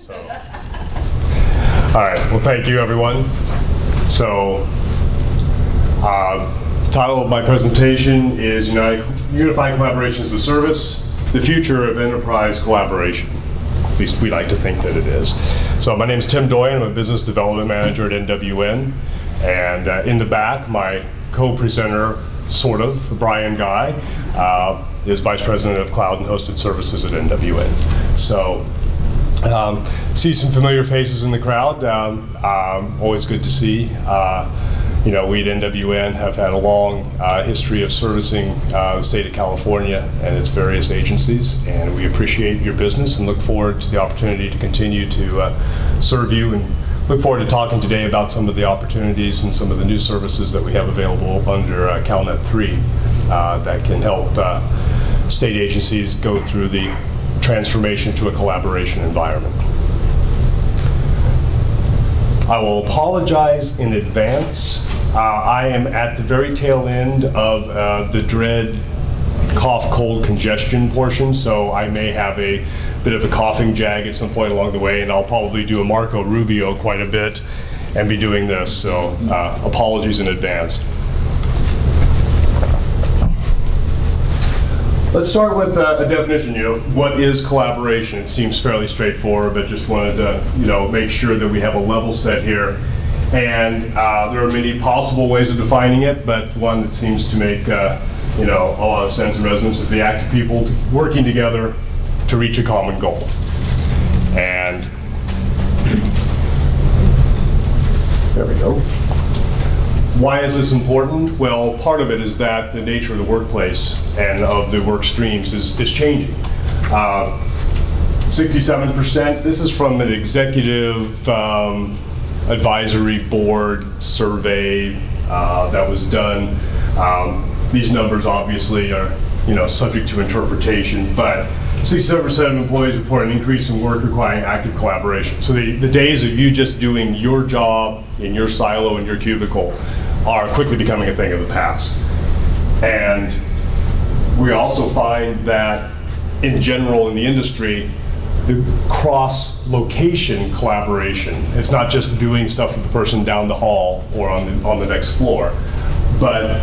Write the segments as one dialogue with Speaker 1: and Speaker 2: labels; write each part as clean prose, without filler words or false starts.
Speaker 1: So, all right, well, thank you, everyone. So, the title of my presentation is Unifying Collaboration as a Service, the Future of Enterprise Collaboration. At least we like to think that it is. So my name is Tim Doyen. I'm a Business Development Manager at NWN. And in the back, my co-presenter, sort of, Brian Guy, is Vice President of Cloud and Hosted Services at NWN. So, see some familiar faces in the crowd. Always good to see. We at NWN have had a long history of servicing the state of California and its various agencies, and we appreciate your business and look forward to the opportunity to continue to serve you, and look forward to talking today about some of the opportunities and some of the new services that we have available under CalNet 3 that can help state agencies go through the transformation to a collaboration environment. I will apologize in advance. I am at the very tail end of the dread cough, cold, congestion portion, so I may have a bit of a coughing jag at some point along the way, and I'll probably do a Marco Rubio quite a bit and be doing this, so apologies in advance. Let's start with a definition. What is collaboration? It seems fairly straightforward, but just wanted to make sure that we have a level set here. And there are many possible ways of defining it, but one that seems to make a lot of sense and resonance is the act of people working together to reach a common goal. And there we go. Why is this important? Well, part of it is that the nature of the workplace and of the work streams is changing. 67%, this is from an executive advisory board survey that was done. These numbers obviously are subject to interpretation, but 67% of employees report an increase in work requiring active collaboration. So the days of you just doing your job in your silo in your cubicle are quickly becoming a thing of the past. And we also find that in general in the industry, the cross-location collaboration, it's not just doing stuff with the person down the hall or on the next floor, but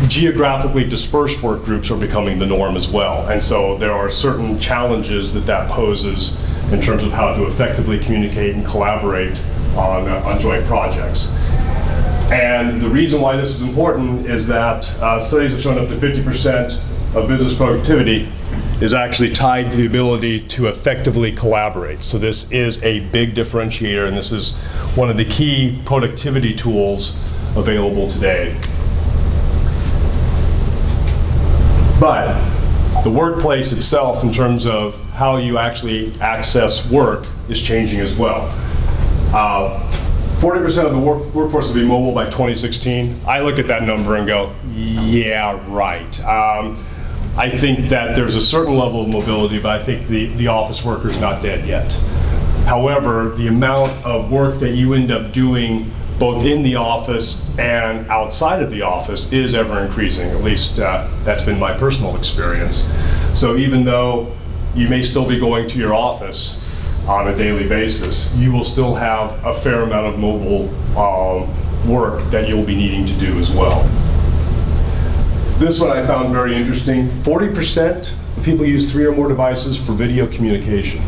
Speaker 1: geographically dispersed work groups are becoming the norm as well. And so there are certain challenges that poses in terms of how to effectively communicate and collaborate on joint projects. And the reason why this is important is that studies have shown up to 50% of business productivity is actually tied to the ability to effectively collaborate. So this is a big differentiator, and this is one of the key productivity tools available today. But the workplace itself, in terms of how you actually access work, is changing as well. 40% of the workforce will be mobile by 2016. I look at that number and go, yeah, right. I think that there's a certain level of mobility, but I think the office worker is not dead yet. However, the amount of work that you end up doing both in the office and outside of the office is ever increasing. At least that's been my personal experience. So even though you may still be going to your office on a daily basis, you will still have a fair amount of mobile work that you'll be needing to do as well. This one I found very interesting. 40% of people use 3 or more devices for video communication.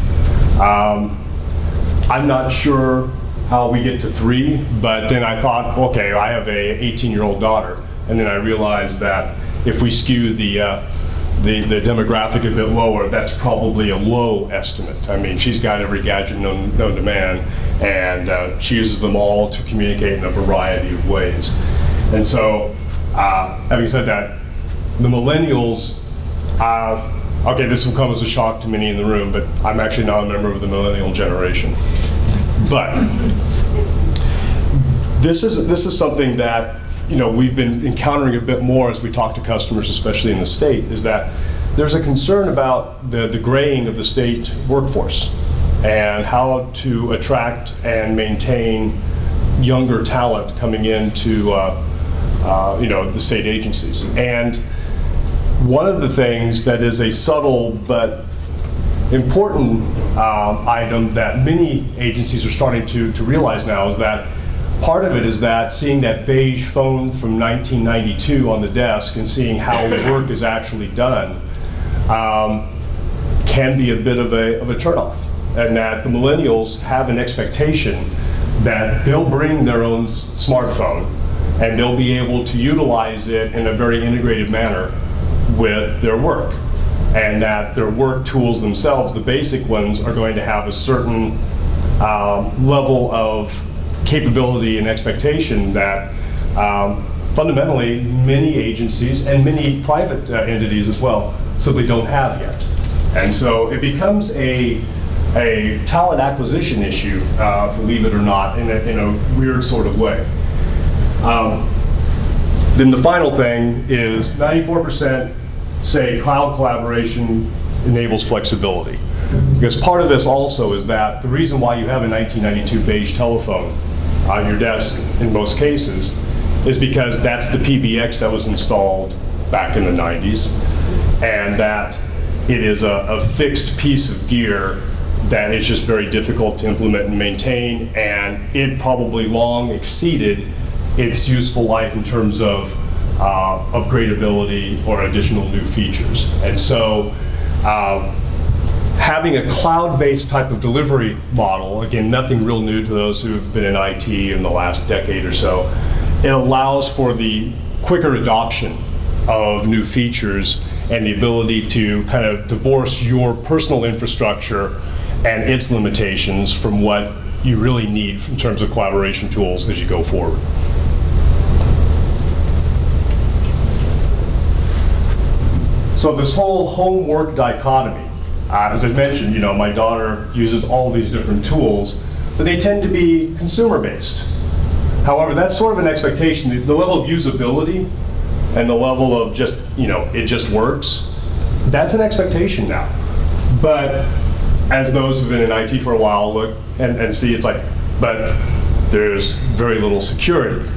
Speaker 1: I'm not sure how we get to 3, but then I thought, okay, I have a 18-year-old daughter, and then I realized that if we skew the demographic a bit lower, that's probably a low estimate. I mean, she's got every gadget known to man, and she uses them all to communicate in a variety of ways. And so, having said that, the millennials, okay, this will come as a shock to many in the room, but I'm actually not a member of the millennial generation. But this is something that we've been encountering a bit more as we talk to customers, especially in the state, is that there's a concern about the graying of the state workforce and how to attract and maintain younger talent coming into the state agencies. And one of the things that is a subtle but important item that many agencies are starting to realize now is that part of it is that seeing that beige phone from 1992 on the desk and seeing how work is actually done can be a bit of a turnoff. And that the millennials have an expectation that they'll bring their own smartphone and they'll be able to utilize it in a very integrated manner with their work. And that their work tools themselves, the basic ones, are going to have a certain level of capability and expectation that fundamentally many agencies and many private entities as well simply don't have yet. And so it becomes a talent acquisition issue, believe it or not, in a weird sort of way. Then the final thing is 94% say cloud collaboration enables flexibility. Because part of this also is that the reason why you have a 1992 beige telephone on your desk in most cases is because that's the PBX that was installed back in the 90s, and that it is a fixed piece of gear that is just very difficult to implement and maintain, and it probably long exceeded its useful life in terms of upgradability or additional new features. And so having a cloud-based type of delivery model, again, nothing real new to those who have been in IT in the last decade or so, it allows for the quicker adoption of new features and the ability to kind of divorce your personal infrastructure and its limitations from what you really need in terms of collaboration tools as you go forward. So this whole homework dichotomy, as I mentioned, you know, my daughter uses all these different tools, but they tend to be consumer-based. However, that's sort of an expectation. The level of usability and the level of just, you know, it just works, that's an expectation now. But as those who've been in IT for a while look and see, it's like, but there's very little security.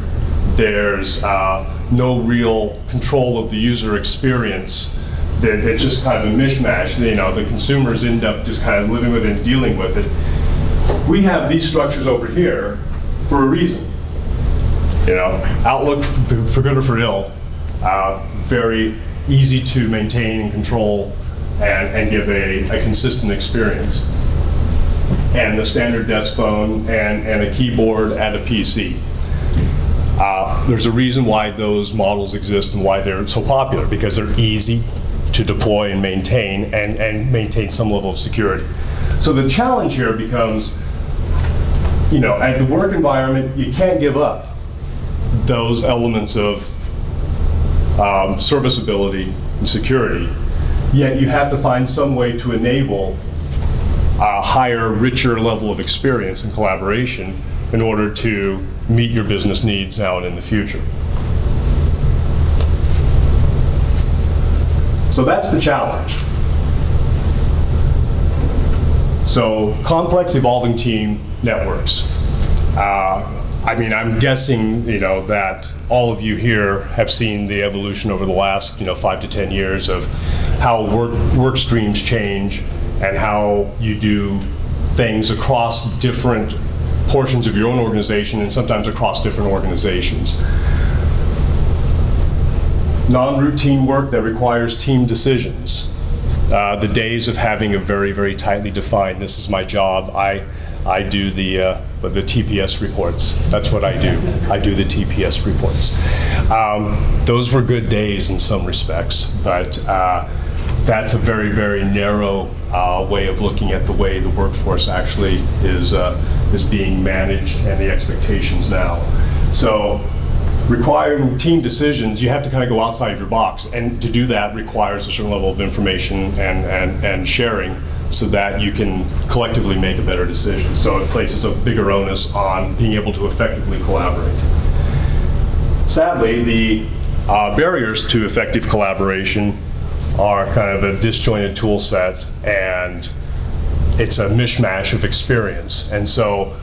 Speaker 1: There's no real control of the user experience. It's just kind of a mishmash. You know, the consumers end up just kind of living with it and dealing with it. We have these structures over here for a reason. You know, Outlook, for good or for ill, very easy to maintain and control and give a consistent experience. And the standard desk phone and a keyboard and a PC. There's a reason why those models exist and why they're so popular, because they're easy to deploy and maintain maintain some level of security. So the challenge here becomes, you know, at the work environment, you can't give up those elements of serviceability and security, yet you have to find some way to enable a higher, richer level of experience and collaboration in order to meet your business needs now and in the future. So that's the challenge. So complex evolving team networks. I mean, I'm guessing, you know, that all of you here have seen the evolution over the last, you know, 5 to 10 years of how work streams change and how you do things across different portions of your own organization and sometimes across different organizations. Non-routine work that requires team decisions. The days of having a very, very tightly defined, this is my job, I do the TPS reports. That's what I do. I do the TPS reports. Those were good days in some respects, but that's a very, very narrow way of looking at the way the workforce actually is being managed and the expectations now. So requiring team decisions, you have to kind of go outside of your box, and to do that requires a certain level of information and sharing so that you can collectively make a better decision. So it places a bigger onus on being able to effectively collaborate. Sadly, the barriers to effective collaboration are kind of a disjointed tool set, and it's a mishmash of experience. And so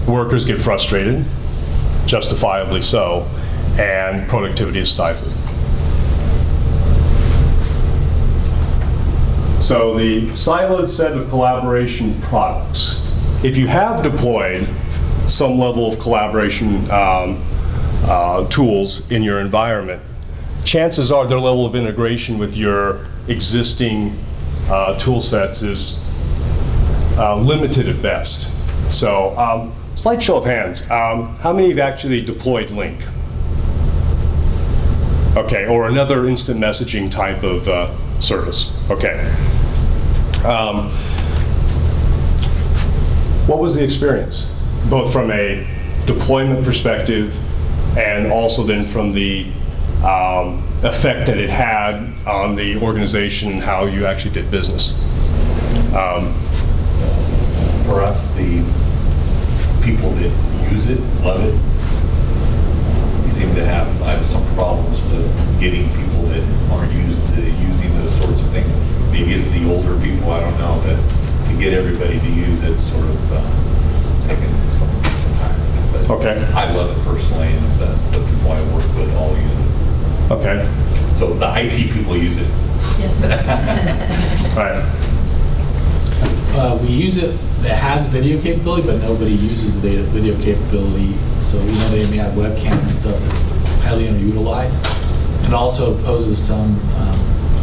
Speaker 1: workers get frustrated, justifiably so, and productivity is stifled. So the siloed set of collaboration products. If you have deployed some level of collaboration tools in your environment, chances are their level of integration with your existing tool sets is limited at best. So slight show of hands. How many have actually deployed Link? Okay, or another instant messaging type of service. Okay. What was the experience, both from a deployment perspective and also then from the effect that it had on the organization and how you actually did business?
Speaker 2: For us, the people that use it love it. We seem to have some problems with getting people that aren't used to using those sorts of things. Maybe it's the older people, I don't know, that to get everybody to use it sort of taking some time. But
Speaker 1: okay.
Speaker 2: I love it personally, and the people I work with all use it.
Speaker 1: Okay.
Speaker 2: So the IT people use it.
Speaker 3: Yes.
Speaker 1: Right.
Speaker 4: We use it, it has video capability, but nobody uses the video capability. So you know, they may have webcams and stuff that's highly underutilized. It also poses some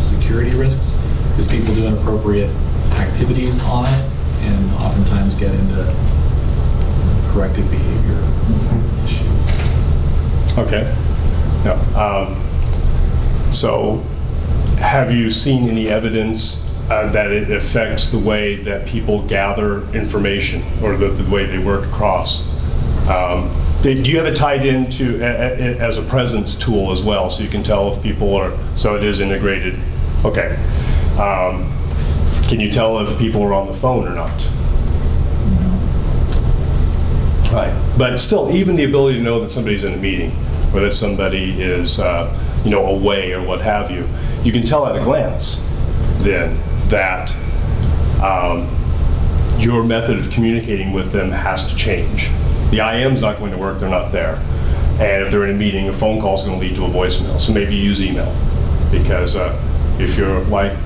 Speaker 4: security risks because people do inappropriate activities on it and oftentimes get into corrective behavior issues.
Speaker 1: Okay. Yeah. So have you seen any evidence that it affects the way that people gather information or the way they work across? Do you have it tied into as a presence tool as well, so you can tell if people are, so it is integrated? Okay. Can you tell if people are on the phone or not?
Speaker 4: No.
Speaker 1: Right. But still, even the ability to know that somebody's in a meeting or that somebody is away or what have you, you can tell at a glance then that your method of communicating with them has to change. The IM's not going to work, they're not there. And if they're in a meeting, a phone call is going to lead to a voicemail. So maybe use email, because if you're like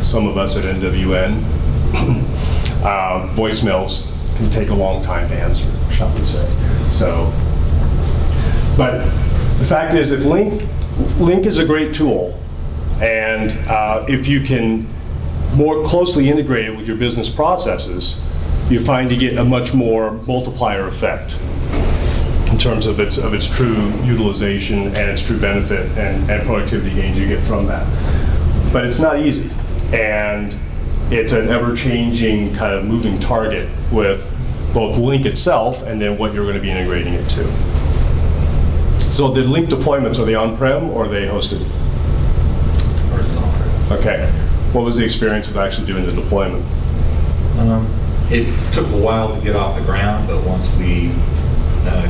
Speaker 1: some of us at NWN, voicemails can take a long time to answer, shall we say. So, but the fact is, if Link is a great tool, and if you can more closely integrate it with your business processes, you find you get a much more multiplier effect in terms of its true utilization and its true benefit and productivity gains you get from that. But it's not easy, and it's an ever-changing kind of moving target with both Link itself and then what you're going to be integrating it to. So the Link deployments, are they on-prem or are they hosted? Okay. What was the experience of actually doing the deployment?
Speaker 2: It took a while to get off the ground, but once we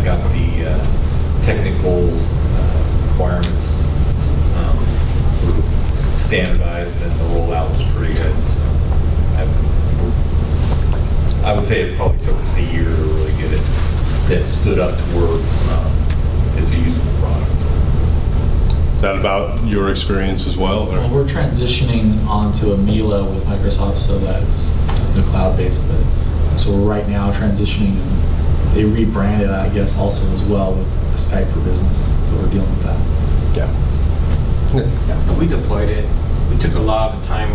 Speaker 2: got the technical requirements standardized, then the rollout was pretty good. So I would say it probably took us a year to really get it stood up to where it's a usable product.
Speaker 1: Is that about your experience as well? Or?
Speaker 4: Well, we're transitioning onto a Mila with Microsoft, so that's the cloud-based. But so we're right now transitioning, and they rebranded, I guess, also as well with Skype for Business. So we're dealing with that.
Speaker 1: Yeah.
Speaker 5: We deployed it. We took a lot of the time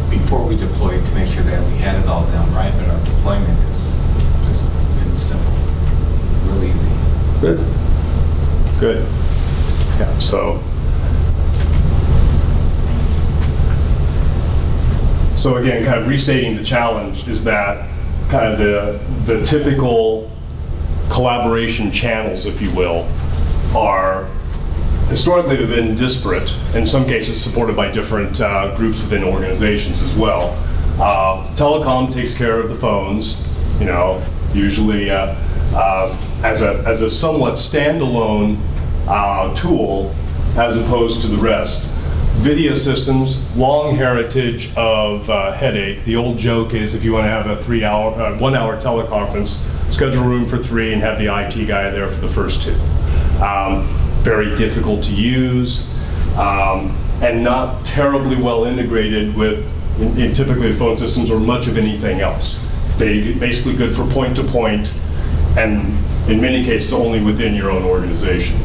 Speaker 5: before we deployed to make sure that we had it all done right, but our deployment is just been simple, real easy.
Speaker 1: Good. Good. Yeah. So again, kind of restating the challenge is that kind of the typical collaboration channels, if you will, are historically have been disparate, in some cases supported by different groups within organizations as well. Telecom takes care of the phones, usually as a somewhat standalone tool as opposed to the rest. Video systems, long heritage of headache. The old joke is if you want to have a 1 hour teleconference, schedule a room for 3 and have the IT guy there for the first 2. Very difficult to use and not terribly well integrated with in typically the phone systems or much of anything else. They basically good for point to point, and in many cases only within your own organization.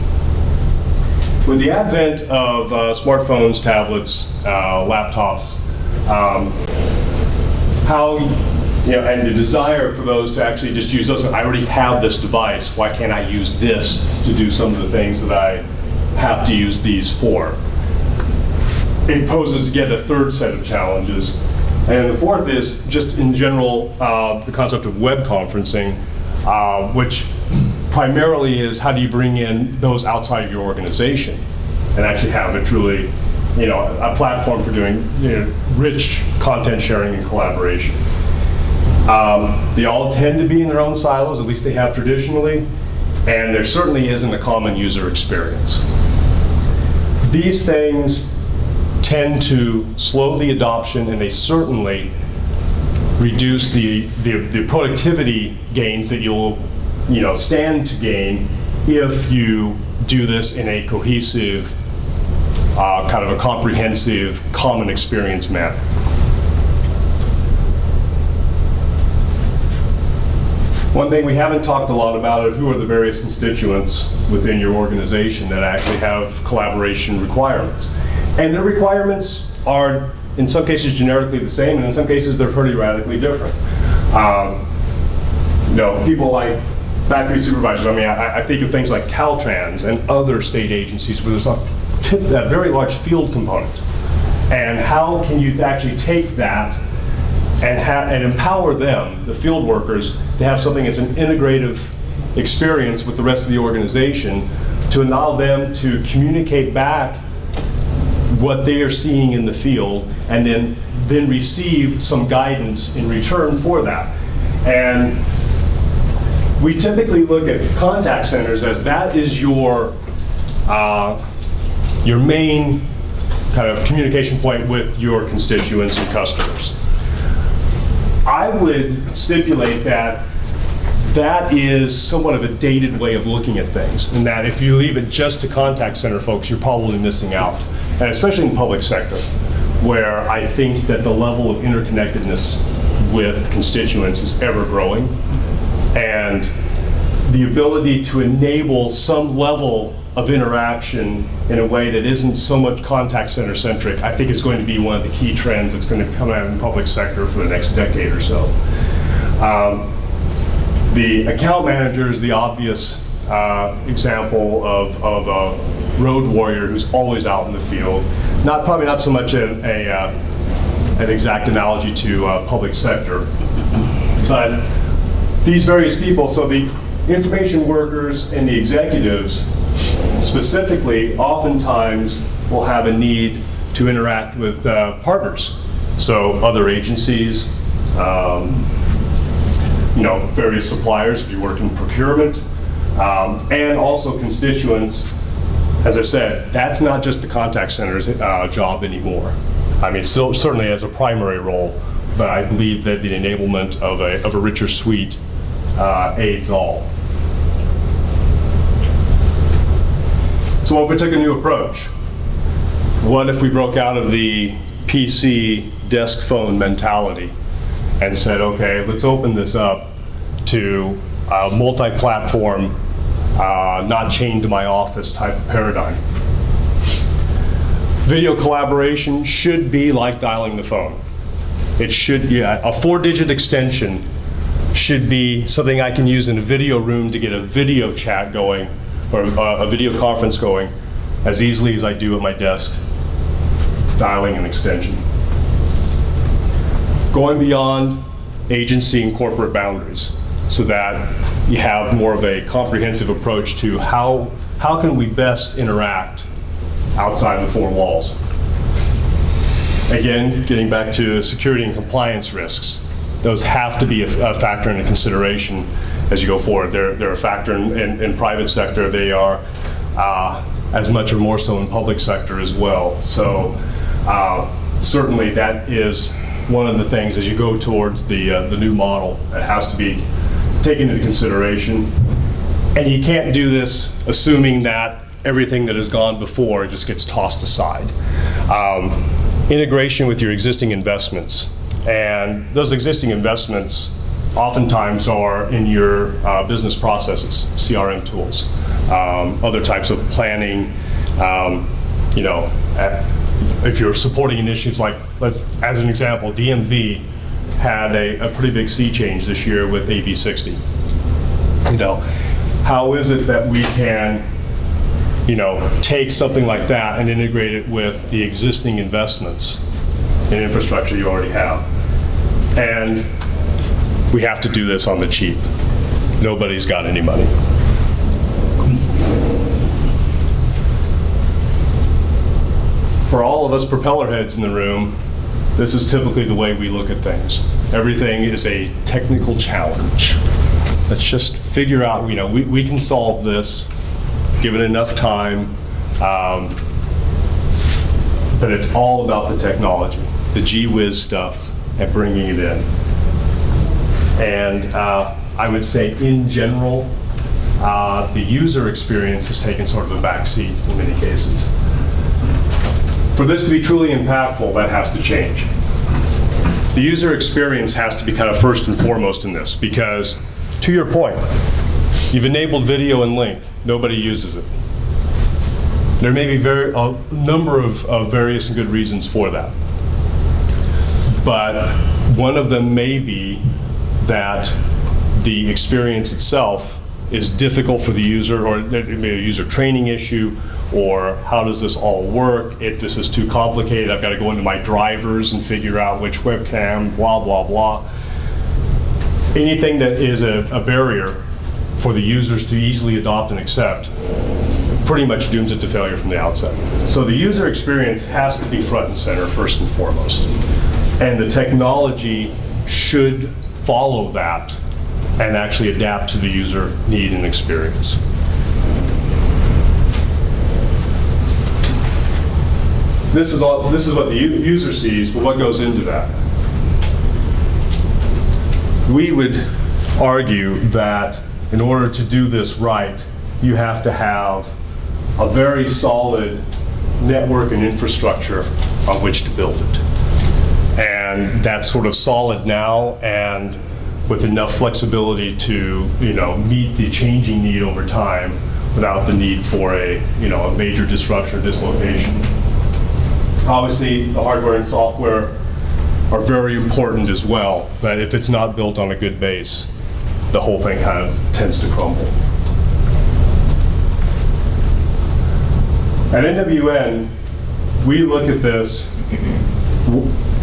Speaker 1: With the advent of smartphones, tablets, laptops, and the desire for those to actually just use those, I already have this device, why can't I use this to do some of the things that I have to use these for? It poses yet a third set of challenges. And the fourth is just in general, the concept of web conferencing, which primarily is how do you bring in those outside of your organization and actually have a truly, a platform for doing rich content sharing and collaboration. They all tend to be in their own silos, at least they have traditionally, and there certainly isn't a common user experience. These things tend to slow the adoption, and they certainly reduce the productivity gains that you'll stand to gain if you do this in a cohesive, kind of a comprehensive, common experience manner. One thing we haven't talked a lot about are who are the various constituents within your organization that actually have collaboration requirements. And their requirements are, in some cases, generically the same, and in some cases, they're pretty radically different. People like factory supervisors, I think of things like Caltrans and other state agencies where there's a very large field component. And how can you actually take that and empower them, the field workers, to have something that's an integrative experience with the rest of the organization to allow them to communicate back what they are seeing in the field and then receive some guidance in return for that. And we typically look at contact centers as that is your main kind of communication point with your constituents and customers. I would stipulate that that is somewhat of a dated way of looking at things, and that if you leave it just to contact center folks, you're probably missing out. And especially in the public sector, where I think that the level of interconnectedness with constituents is ever growing, and the ability to enable some level of interaction in a way that isn't so much contact center centric, I think is going to be one of the key trends that's going to come out in the public sector for the next decade or so. The account manager is the obvious example of a road warrior who's always out in the field. Probably not so much an exact analogy to public sector, but these various people, so the information workers and the executives specifically oftentimes will have a need to interact with partners. So other agencies, various suppliers if you work in procurement, and also constituents. As I said, that's not just the contact center's job anymore. Still certainly as a primary role, but I believe that the enablement of a richer suite aids all. So what if we took a new approach? What if we broke out of the PC desk phone mentality and said, okay, let's open this up to a multi-platform, not chained to my office type of paradigm. Video collaboration should be like dialing the phone. It should, a 4-digit extension should be something I can use in a video room to get a video chat going, or a video conference going, as easily as I do at my desk, dialing an extension. Going beyond agency and corporate boundaries, so that you have more of a comprehensive approach to how can we best interact outside the 4 walls. Again, getting back to security and compliance risks, those have to be a factor into consideration as you go forward. They're a factor in private sector. They are as much or more so in public sector as well. So certainly that is one of the things as you go towards the new model that has to be taken into consideration. And you can't do this assuming that everything that has gone before just gets tossed aside. integration with your existing investments. And those existing investments oftentimes are in your business processes, CRM tools, other types of planning, if you're supporting initiatives like, as an example, DMV had a pretty big sea change this year with AB 60. How is it that we can, take something like that and integrate it with the existing investments in infrastructure you already have? And we have to do this on the cheap. Nobody's got any money. For all of us propeller heads in the room, this is typically the way we look at things. Everything is a technical challenge. Let's just figure out, we can solve this, given enough time, but it's all about the technology, the gee whiz stuff, and bringing it in. And I would say, in general, the user experience has taken sort of a back seat in many cases. For this to be truly impactful, that has to change. The user experience has to be kind of first and foremost in this, because, to your point, you've enabled video and link, nobody uses it. There may be a number of various and good reasons for that. But one of them may be that the experience itself is difficult for the user, or it may be a user training issue, or how does this all work? If this is too complicated, I've got to go into my drivers and figure out which webcam, blah, blah, blah. Anything that is a barrier for the users to easily adopt and accept pretty much dooms it to failure from the outset. So the user experience has to be front and center first and foremost. And the technology should follow that and actually adapt to the user need and experience. This is what the user sees, but what goes into that? We would argue that in order to do this right, you have to have a very solid network and infrastructure on which to build it. And that's sort of solid now, and with enough flexibility to meet the changing need over time without the need for a major disruption or dislocation. Obviously, the hardware and software are very important as well, but if it's not built on a good base, the whole thing kind of tends to crumble. At NWN, we look at this,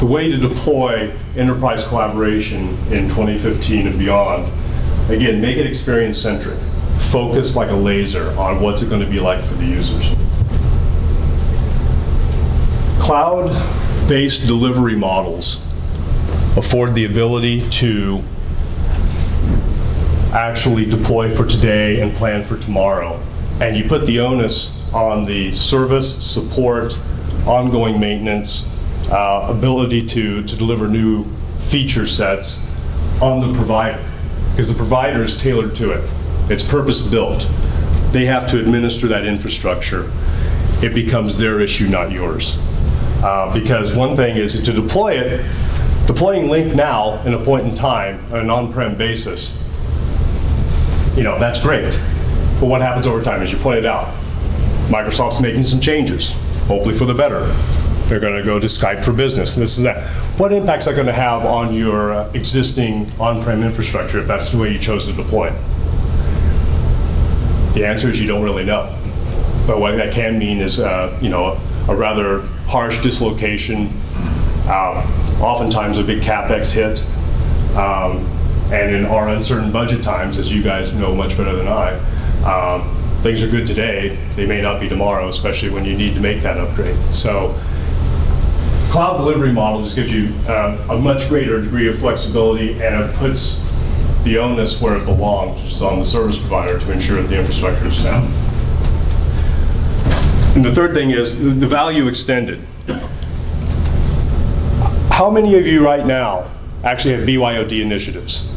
Speaker 1: the way to deploy enterprise collaboration in 2015 and beyond. Again, make it experience-centric. Focus like a laser on what's it going to be like for the users. Cloud-based delivery models afford the ability to actually deploy for today and plan for tomorrow. And you put the onus on the service, support, ongoing maintenance, ability to deliver new feature sets on the provider, because the provider is tailored to it. It's purpose-built. They have to administer that infrastructure. It becomes their issue, not yours. Because one thing is to deploy it, deploying Link now in a point in time on an on-prem basis, that's great. But what happens over time? As you pointed out, Microsoft's making some changes, hopefully for the better. They're going to go to Skype for Business, and this is that. What impact's that going to have on your existing on-prem infrastructure if that's the way you chose to deploy it? The answer is you don't really know. But what that can mean is a rather harsh dislocation, oftentimes a big CapEx hit, and in our uncertain budget times, as you guys know much better than I, things are good today, they may not be tomorrow, especially when you need to make that upgrade. So cloud delivery model just gives you a much greater degree of flexibility, and it puts the onus where it belongs, which is on the service provider to ensure that the infrastructure is sound. And the third thing is the value extended. How many of you right now actually have BYOD initiatives?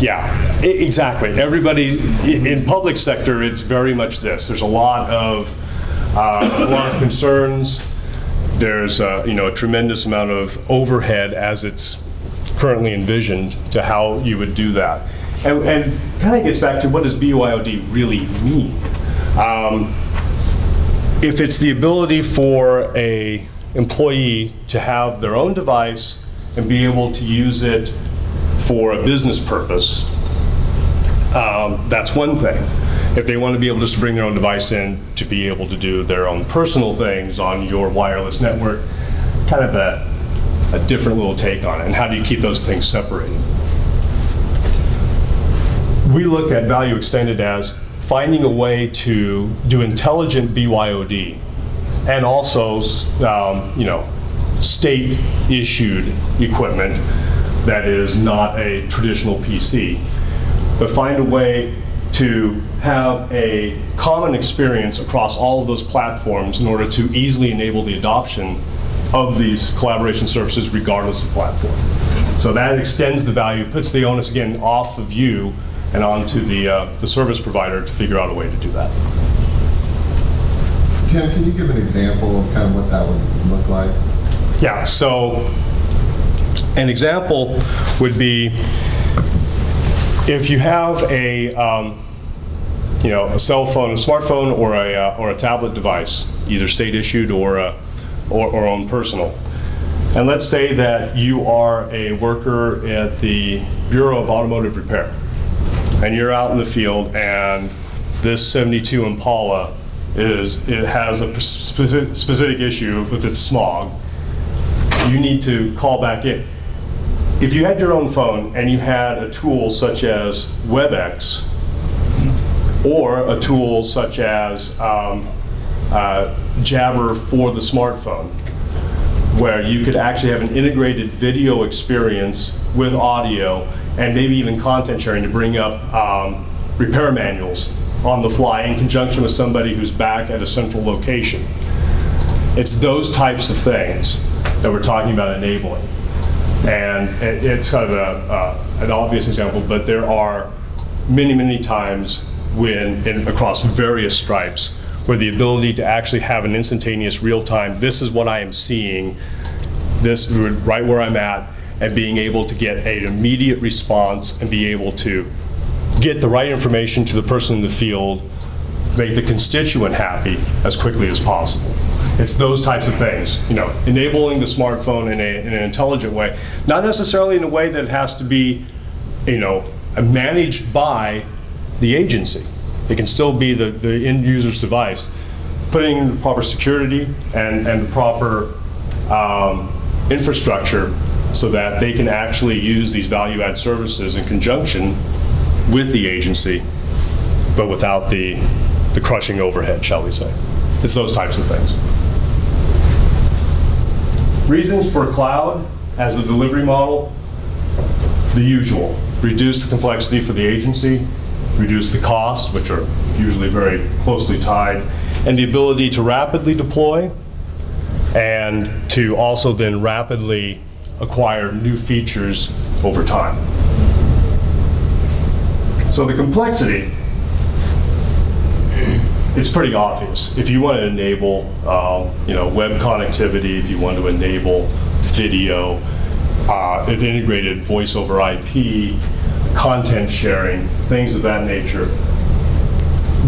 Speaker 1: Yeah, exactly. Everybody in public sector, it's very much this. There's a lot of concerns. there's a tremendous amount of overhead as it's currently envisioned to how you would do that. And kind of gets back to, what does BYOD really mean? If it's the ability for a employee to have their own device and be able to use it for a business purpose, that's one thing. If they want to be able just to bring their own device in to be able to do their own personal things on your wireless network, kind of a different little take on it. And how do you keep those things separated? We look at value extended as finding a way to do intelligent BYOD and also, state-issued equipment that is not a traditional PC, but find a way to have a common experience across all of those platforms in order to easily enable the adoption of these collaboration services regardless of platform. So that extends the value, puts the onus again off of you and onto the service provider to figure out a way to do that.
Speaker 3: Tim, can you give an example of kind of what that would look like?
Speaker 1: Yeah, so an example would be if you have a cell phone, a smartphone, or a tablet device, either state issued or own personal. And let's say that you are a worker at the Bureau of Automotive Repair, and you're out in the field, and this 72 Impala it has a specific issue with its smog. You need to call back in. If you had your own phone and you had a tool such as WebEx or a tool such as Jabber for the smartphone, where you could actually have an integrated video experience with audio and maybe even content sharing to bring up repair manuals on the fly in conjunction with somebody who's back at a central location. It's those types of things that we're talking about enabling. And it's kind of an obvious example, but there are many, many times across various stripes where the ability to actually have an instantaneous real-time, this is what I am seeing, this right where I'm at, and being able to get an immediate response and be able to get the right information to the person in the field, make the constituent happy as quickly as possible. It's those types of things, enabling the smartphone in an intelligent way, not necessarily in a way that it has to be, managed by the agency. It can still be the end user's device, putting in the proper security and the proper infrastructure so that they can actually use these value-add services in conjunction with the agency, but without the crushing overhead, shall we say. It's those types of things. Reasons for cloud as a delivery model, the usual. Reduce the complexity for the agency, reduce the cost, which are usually very closely tied, and the ability to rapidly deploy and to also then rapidly acquire new features over time. So the complexity, it's pretty obvious. If you want to enable web connectivity, if you want to enable video, if integrated voice over IP, content sharing, things of that nature,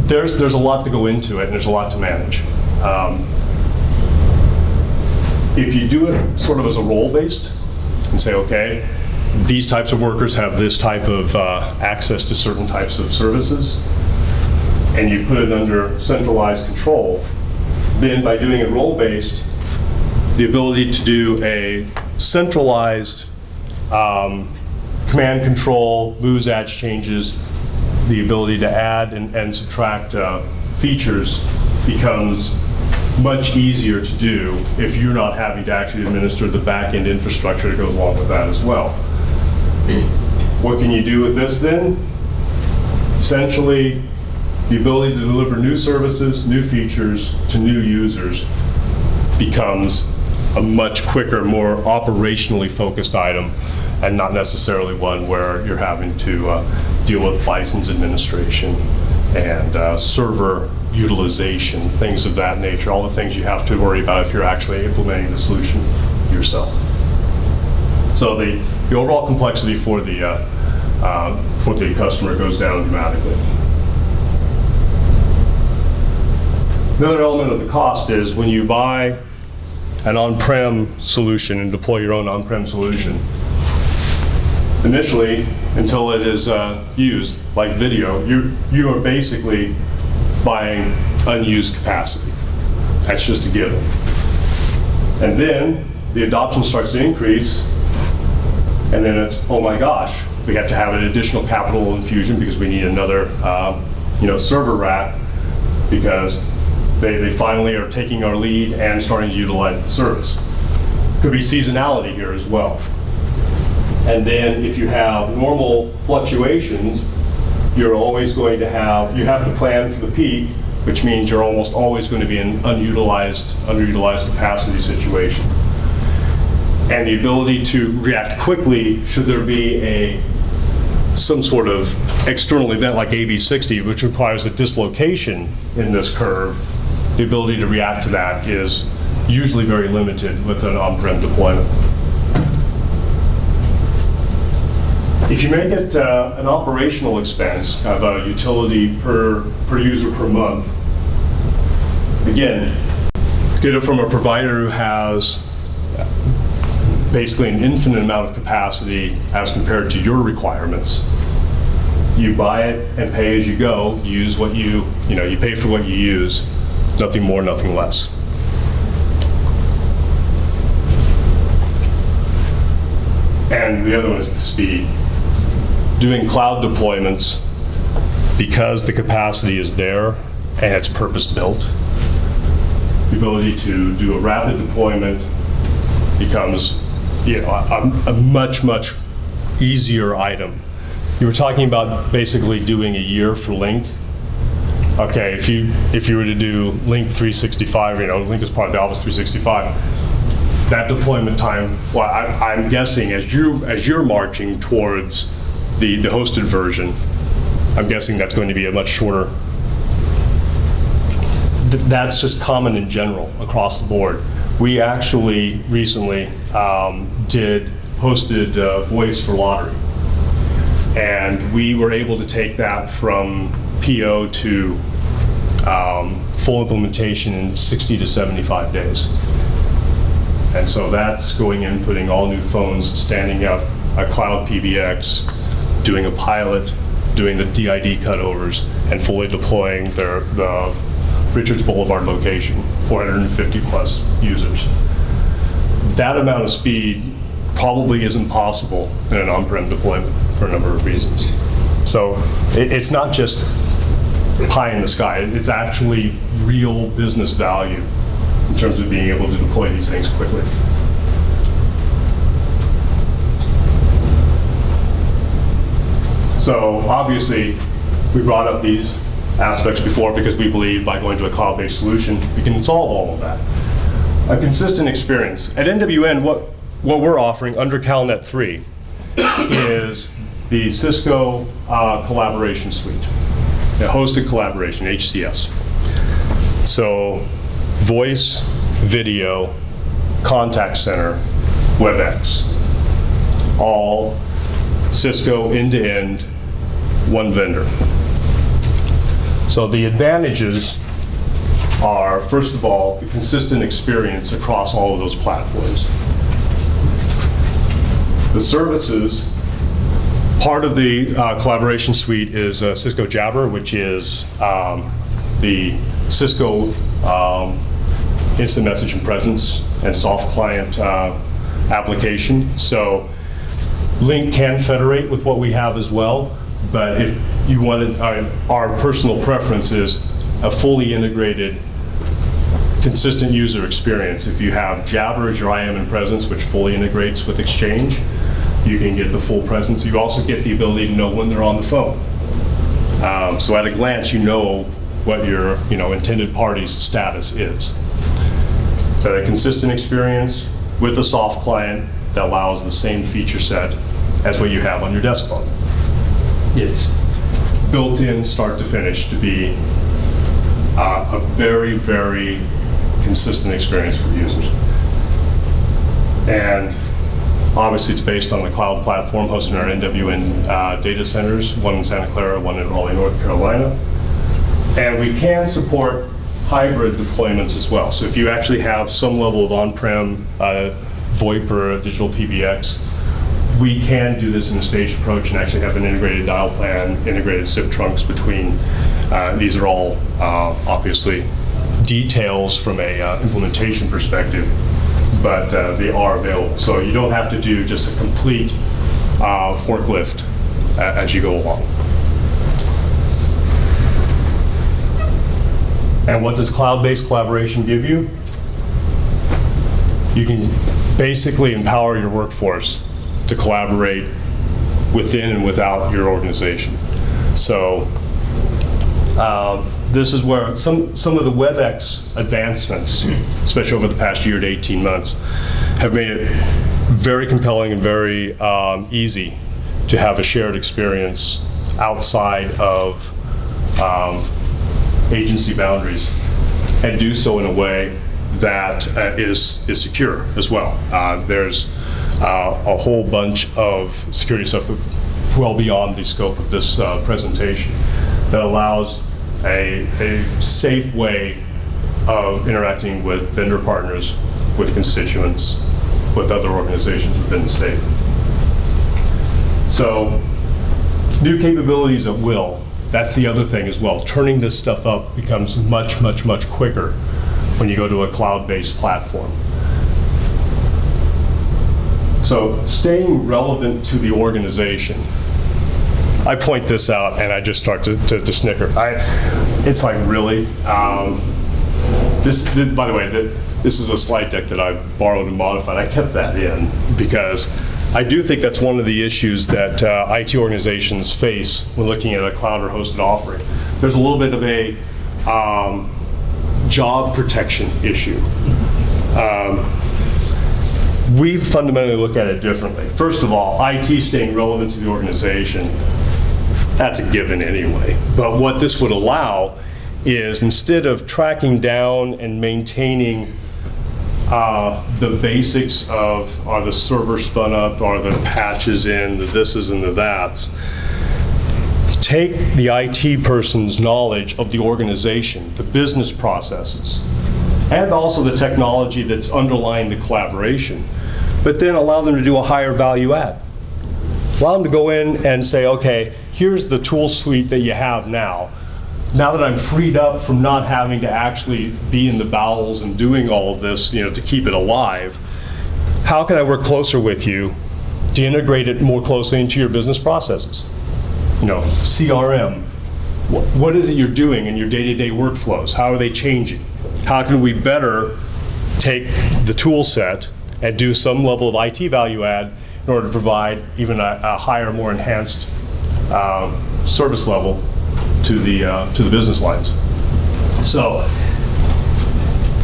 Speaker 1: there's a lot to go into it and there's a lot to manage. If you do it sort of as a role-based and say, okay, these types of workers have this type of access to certain types of services, and you put it under centralized control, then by doing it role-based, the ability to do a centralized command control, moves, adds, changes, the ability to add and subtract features becomes much easier to do if you're not having to actually administer the back-end infrastructure that goes along with that as well. What can you do with this then? Essentially, the ability to deliver new services, new features to new users becomes a much quicker, more operationally focused item, and not necessarily one where you're having to deal with license administration, and server utilization, things of that nature, all the things you have to worry about if you're actually implementing the solution yourself. So the overall complexity for the customer goes down dramatically. Another element of the cost is when you buy an on-prem solution and deploy your own on-prem solution, initially, until it is used, like video, you are basically buying unused capacity. That's just a given. And then the adoption starts to increase, and then it's, oh my gosh, we have to have an additional capital infusion because we need another server rack, because they finally are taking our lead and starting to utilize the service. Could be seasonality here as well. And then if you have normal fluctuations, you're always going to have, you have to plan for the peak, which means you're almost always going to be in underutilized capacity situation. And the ability to react quickly should there be some sort of external event like AB60, which requires a dislocation in this curve, the ability to react to that is usually very limited with an on-prem deployment. If you make it an operational expense, kind of a utility per user per month, again, get it from a provider who has basically an infinite amount of capacity as compared to your requirements. You buy it and pay as you go. You use what you pay for what you use. Nothing more, nothing less. And the other one is the speed. Doing cloud deployments, because the capacity is there and it's purpose-built, the ability to do a rapid deployment becomes a much, much easier item. You were talking about basically doing a year for Link. Okay, if you were to do Link 365, Link is part of the Office 365, that deployment time, well, I'm guessing as you're marching towards the hosted version, I'm guessing that's going to be a much shorter. That's just common in general across the board. We actually recently did hosted voice for lottery, and we were able to take that from PO to full implementation in 60 to 75 days. And so that's going in, putting all new phones, standing up a cloud PBX, doing a pilot, doing the DID cutovers, and fully deploying the Richards Boulevard location, 450 plus users. That amount of speed probably isn't possible in an on-prem deployment for a number of reasons. So it's not just pie in the sky, it's actually real business value in terms of being able to deploy these things quickly. So obviously, we brought up these aspects before because we believe by going to a cloud-based solution, we can solve all of that. A consistent experience. At NWN, what we're offering under CalNet 3 is the Cisco collaboration suite, a hosted collaboration, HCS. So voice, video, contact center, WebEx, all Cisco end-to-end, one vendor. So the advantages are, first of all, the consistent experience across all of those platforms. The services, part of the collaboration suite is Cisco Jabber, which is the Cisco instant message and presence and soft client application. So Link can federate with what we have as well, but if you wanted, our personal preference is a fully integrated, consistent user experience. If you have Jabber as your IM and presence, which fully integrates with Exchange, you can get the full presence. You also get the ability to know when they're on the phone. So at a glance, you know what your intended party's status is. But a consistent experience with a soft client that allows the same feature set as what you have on your desk phone. It's built in start to finish to be a very, very consistent experience for users. And obviously it's based on the cloud platform hosted in our NWN data centers, one in Santa Clara, one in Raleigh, North Carolina. And we can support hybrid deployments as well. So if you actually have some level of on-prem VoIP or a digital PBX, we can do this in a staged approach and actually have an integrated dial plan, integrated SIP trunks between. These are all obviously details from a implementation perspective, but they are available. So you don't have to do just a complete forklift as you go along. And what does cloud-based collaboration give you? You can basically empower your workforce to collaborate within and without your organization. So this is where some of the WebEx advancements, especially over the past year to 18 months, have made it very compelling and very easy to have a shared experience outside of agency boundaries, and do so in a way that is secure as well. There's a whole bunch of security stuff well beyond the scope of this presentation that allows a safe way of interacting with vendor partners, with constituents, with other organizations within the state. So new capabilities at will. That's the other thing as well. Turning this stuff up becomes much, much, much quicker when you go to a cloud-based platform. So staying relevant to the organization. I point this out and I just start to snicker. It's like, really? This, by the way, this is a slide deck that I borrowed and modified. I kept that in because I do think that's one of the issues that IT organizations face when looking at a cloud or hosted offering. There's a little bit of a job protection issue. We fundamentally look at it differently. First of all, IT staying relevant to the organization, that's a given anyway. But what this would allow is, instead of tracking down and maintaining the basics of, are the servers spun up, are the patches in, the thises and the that's, take the IT person's knowledge of the organization, the business processes, and also the technology that's underlying the collaboration, but then allow them to do a higher value add. Allow them to go in and say, okay, here's the tool suite that you have now. Now that I'm freed up from not having to actually be in the bowels and doing all of this, to keep it alive, how can I work closer with you to integrate it more closely into your business processes? CRM, what is it you're doing in your day-to-day workflows? How are they changing? How can we better take the tool set and do some level of IT value add in order to provide even a higher, more enhanced service level to the business lines? So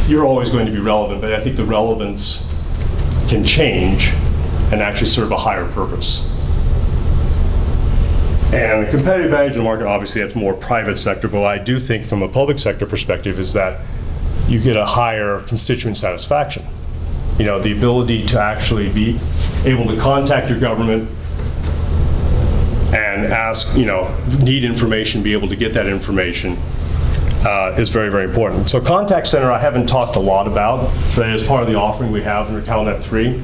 Speaker 1: you're always going to be relevant, but I think the relevance can change and actually serve a higher purpose. And the competitive advantage in the market, obviously that's more private sector, but what I do think from a public sector perspective is that you get a higher constituent satisfaction. The ability to actually be able to contact your government and ask, need information, be able to get that information is very, very important. So contact center, I haven't talked a lot about, but as part of the offering we have in CalNet 3.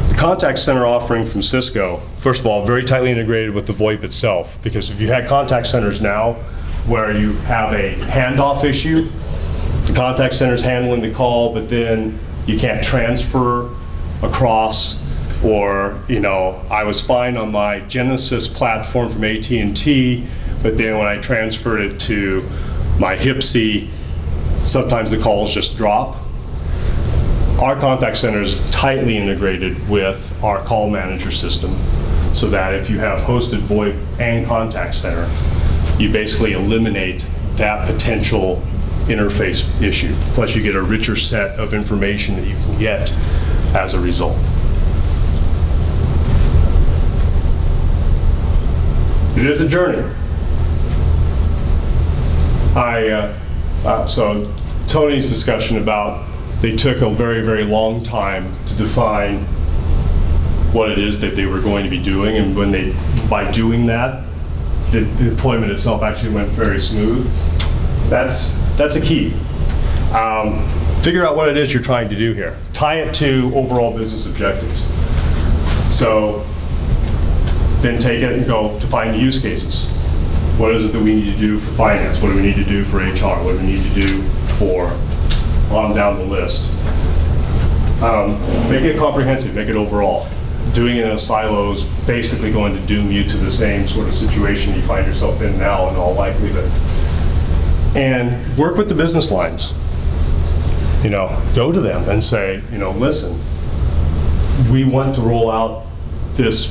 Speaker 1: The contact center offering from Cisco, first of all, very tightly integrated with the VoIP itself, because if you had contact centers now where you have a handoff issue, the contact center's handling the call, but then you can't transfer across, or, I was fine on my Genesis platform from AT&T, but then when I transferred it to my HIPC, sometimes the calls just drop. Our contact center is tightly integrated with our call manager system, so that if you have hosted VoIP and contact center, you basically eliminate that potential interface issue. Plus you get a richer set of information that you can get as a result. It is a journey. So Tony's discussion about they took a very, very long time to define what it is that they were going to be doing, and when they, by doing that, the deployment itself actually went very smooth. That's a key. Figure out what it is you're trying to do here. Tie it to overall business objectives. So then take it and go to find the use cases. What is it that we need to do for finance? What do we need to do for HR? What do we need to do for on down the list? Make it comprehensive, make it overall. Doing it in a silo is basically going to doom you to the same sort of situation you find yourself in now in all likelihood. And work with the business lines. Go to them and say, listen, we want to roll out this,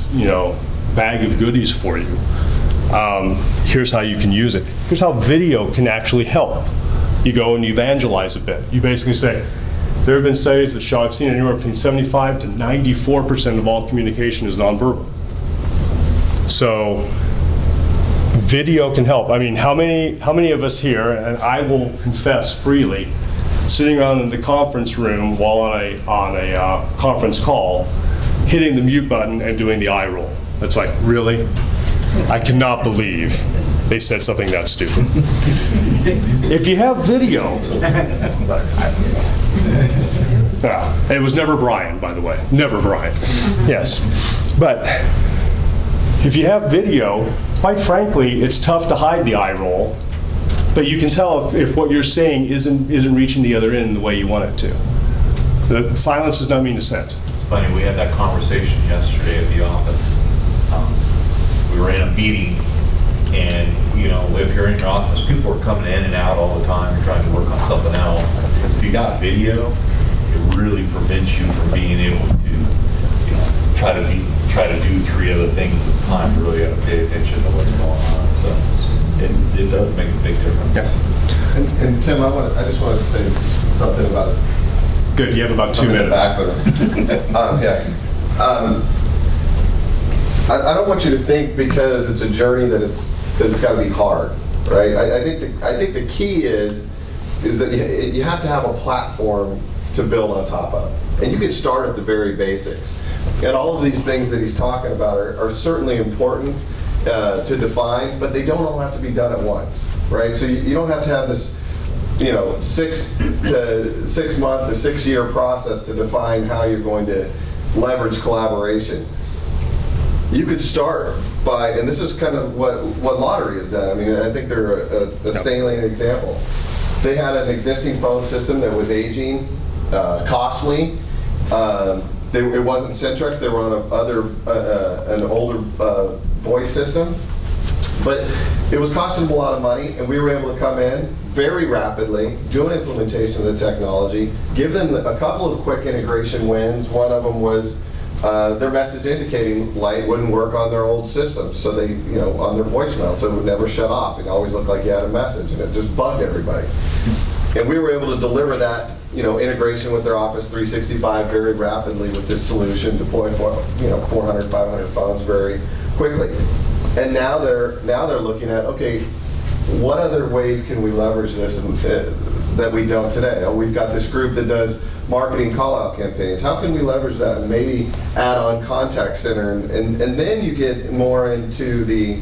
Speaker 1: bag of goodies for you. Here's how you can use it. Here's how video can actually help. You go and you evangelize a bit. You basically say, there have been studies that show, I've seen anywhere between 75 to 94% of all communication is nonverbal. So video can help. I mean, how many of us here, and I will confess freely, sitting around in the conference room while on a conference call, hitting the mute button and doing the eye roll. It's like, really? I cannot believe they said something that stupid. If you have video, it was never Brian, by the way, never Brian. Yes, but if you have video, quite frankly, it's tough to hide the eye roll, but you can tell if what you're saying isn't reaching the other end the way you want it to. The silence does not mean assent.
Speaker 2: It's funny, we had that conversation yesterday at the office. We were in a meeting, and if you're in your office, people are coming in and out all the time. You're trying to work on something else. If you got video, it really prevents you from being able to try to do three other things at a time. You really got to pay attention to what's going on. So it does make a big difference.
Speaker 1: Yeah.
Speaker 3: And Tim, I just wanted to say something about.
Speaker 1: Good, you have about 2 minutes.
Speaker 3: I don't want you to think because it's a journey that it's got to be hard, right? I think the key is that you have to have a platform to build on top of, and you can start at the very basics. And all of these things that he's talking about are certainly important to define, but they don't all have to be done at once, right? So you don't have to have this 6 month to 6 year process to define how you're going to leverage collaboration. You could start by, and this is kind of what Lottery has done. I mean, I think they're a salient example. They had an existing phone system that was aging, costly. It wasn't Centrex. They were on an older voice system. But it was costing them a lot of money, and we were able to come in very rapidly, do an implementation of the technology, give them a couple of quick integration wins. One of them was their message indicating light wouldn't work on their old system, so they, on their voicemail, so it would never shut off. It always looked like you had a message, and it just bugged everybody. And we were able to deliver that, integration with their Office 365 very rapidly with this solution, deploy 400, 500 phones very quickly. And now they're looking at, okay, what other ways can we leverage this that we don't today? Oh, we've got this group that does marketing call-out campaigns. How can we leverage that and maybe add on contact center? And then you get more into the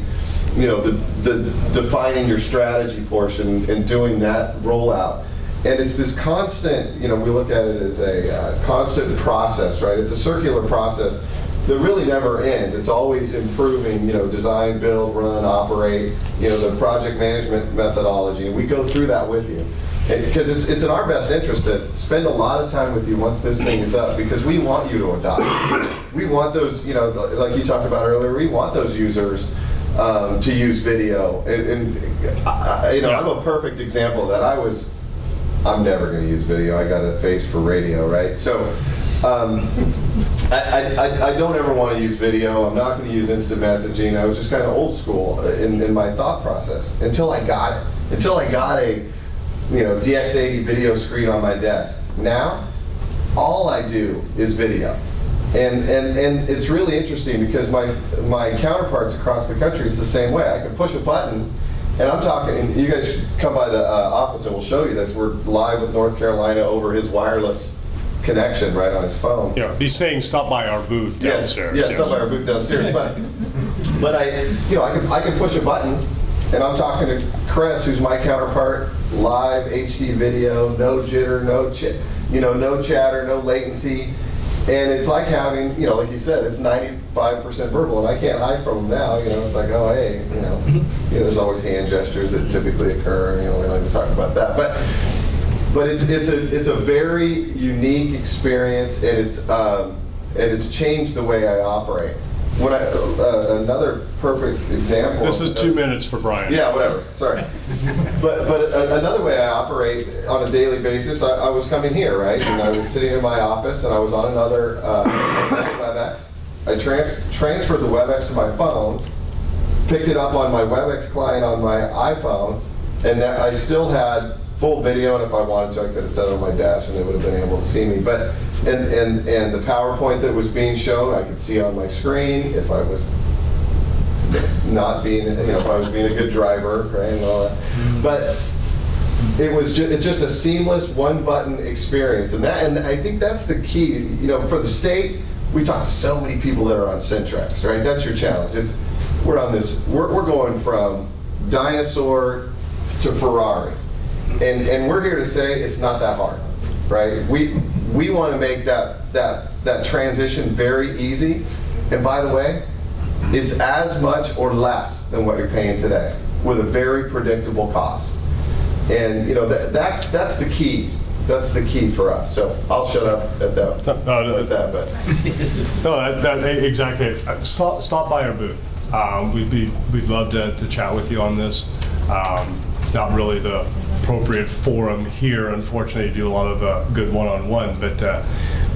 Speaker 3: defining your strategy portion and doing that rollout. And it's this constant, we look at it as a constant process, right? It's a circular process that really never ends. It's always improving, design, build, run, operate, the project management methodology. And we go through that with you. Because it's in our best interest to spend a lot of time with you once this thing is up, because we want you to adopt. We want those, like you talked about earlier, we want those users to use video. I'm a perfect example of that. I'm never going to use video. I got a face for radio, right? So I don't ever want to use video. I'm not going to use instant messaging. I was just kind of old school in my thought process until I got it. Until I got a DX80 video screen on my desk. Now, all I do is video. And it's really interesting because my counterparts across the country, it's the same way. I can push a button, and I'm talking, and you guys come by the office and we'll show you this. We're live with North Carolina over his wireless connection right on his phone.
Speaker 1: Yeah, he's saying stop by our booth downstairs.
Speaker 3: Yes, stop by our booth downstairs. But I can push a button, and I'm talking to Chris, who's my counterpart, live HD video, no jitter, no chatter, no latency. And it's like having, like you said, it's 95% verbal, and I can't hide from them now. It's like, oh, hey, there's always hand gestures that typically occur. We don't even talk about that. But it's a very unique experience, and it's changed the way I operate. When another perfect example.
Speaker 1: This is 2 minutes for Brian.
Speaker 3: Yeah, whatever. Sorry. But another way I operate on a daily basis, I was coming here, right? And I was sitting in my office, and I was on another WebEx. I transferred the WebEx to my phone, picked it up on my WebEx client on my iPhone, and I still had full video, and if I wanted to, I could have set it on my dash, and they would have been able to see me. But and the PowerPoint that was being shown, I could see on my screen if I was not being, if I was being a good driver, right, and all that. But it's just a seamless one-button experience, and I think that's the key. For the state, we talk to so many people that are on Centrex, right? That's your challenge. We're going from dinosaur to Ferrari. And we're here to say it's not that hard, right? We want to make that transition very easy. And by the way, it's as much or less than what you're paying today with a very predictable cost. And that's the key. That's the key for us. So I'll shut up at that.
Speaker 1: No, exactly. Stop by our booth. We'd love to chat with you on this. Not really the appropriate forum here, unfortunately, to do a lot of good one-on-one, but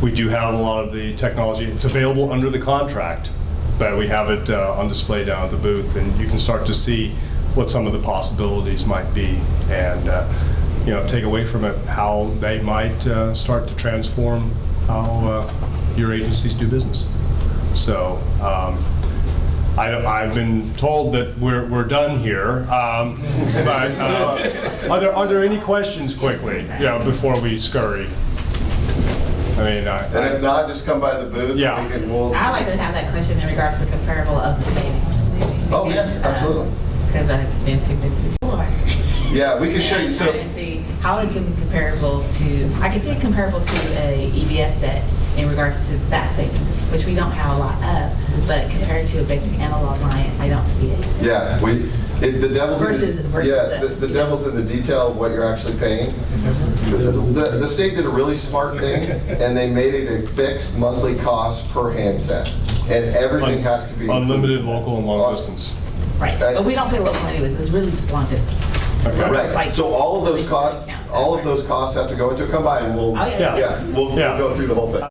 Speaker 1: we do have a lot of the technology. It's available under the contract, but we have it on display down at the booth, and you can start to see what some of the possibilities might be, and take away from it how they might start to transform how your agencies do business. So I've been told that we're done here, but are there any questions quickly, before we scurry? And
Speaker 3: if not, just come by the booth.
Speaker 1: Yeah.
Speaker 3: And
Speaker 6: I'd like to have that question in regards to comparable of the savings.
Speaker 3: Oh, yeah, absolutely.
Speaker 6: Because I've been through this before.
Speaker 3: Yeah, we can show you.
Speaker 6: I'm
Speaker 3: So
Speaker 6: trying to see how it can be comparable to, I can see it comparable to a EBS set in regards to that savings, which we don't have a lot of, but compared to a basic analog line, I don't see it.
Speaker 3: yeah, the devil's
Speaker 6: Versus
Speaker 3: the devil's in the detail of what you're actually paying. The state did a really smart thing, and they made it a fixed monthly cost per handset, and everything has to be
Speaker 1: unlimited local and long distance.
Speaker 6: Right, but we don't pay local anyways, it's really just long distance.
Speaker 1: Okay.
Speaker 3: Right. So all of those costs have to go into. Come by and we'll
Speaker 6: Oh, yeah.
Speaker 3: we'll go through the whole thing.